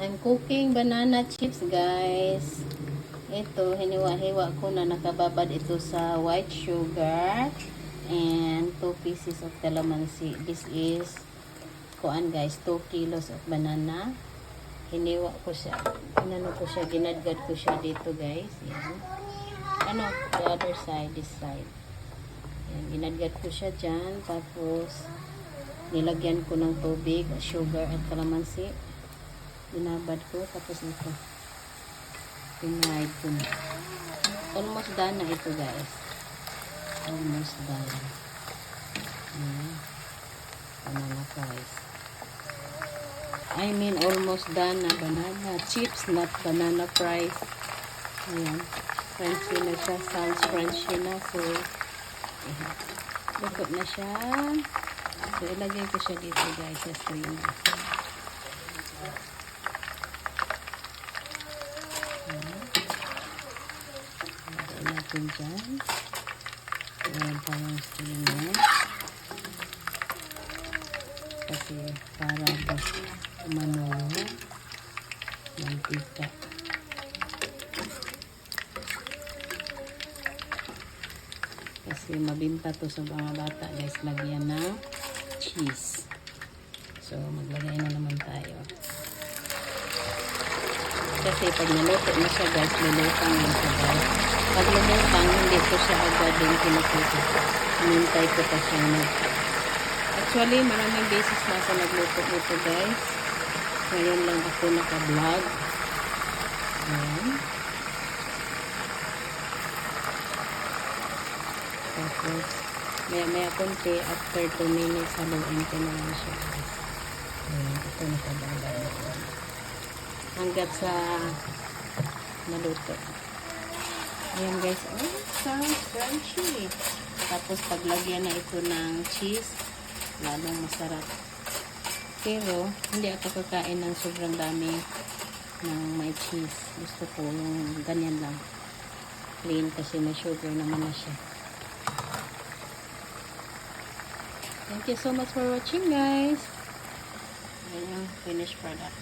I'm cooking banana chips, guys. Ito, hiniwa-hiwa ko na nakababad ito sa white sugar and 2 pieces of calamansi. This is, kuan guys, 2 kilos of banana. Hiniwa ko siya. Ginadgad ko siya dito, guys. Yan. Ano, the other side, this side. Yan, ginadgad ko siya dyan. Tapos, nilagyan ko ng tubig, sugar at calamansi. Binabad ko, tapos ito. Pinahid ko na. Almost done na ito, guys. Almost done. Banana fries. I mean, almost done na banana chips, not banana fries. Ayan. Crunchy na siya. Sounds crunchy na. So, luto na siya. So, ilagay ko siya dito, guys. Sa screen. Ilagay natin dyan. Ayan pa yung screen niya. Kasi para ba umano yung mantika. Kasi mabinta to sa mga bata, guys. Lagyan ng cheese. So, maglagay na naman tayo. Kasi pag naluto na siya, guys, lulutang na siya, guys. Pag lumutang, hindi ko siya agad din kinukuha. Hinintay ko pa siya na. Actually, maraming beses na ako nagluto ito, guys. Ngayon lang ako naka-vlog. Ayan. Tapos, maya konti, after 2 minutes, haluin ko na lang siya. Ayan, ito nakabagal na ko. Hanggat sa naluto. Ayan, guys. Oh, sounds crunchy. Tapos, paglagyan na ito ng cheese, lalong masarap. Pero, hindi ako kakain ng sobrang dami ng may cheese. Gusto ko yung ganyan lang. Plain kasi may sugar naman na siya. Thank you so much for watching, guys. Ayan yung finished product.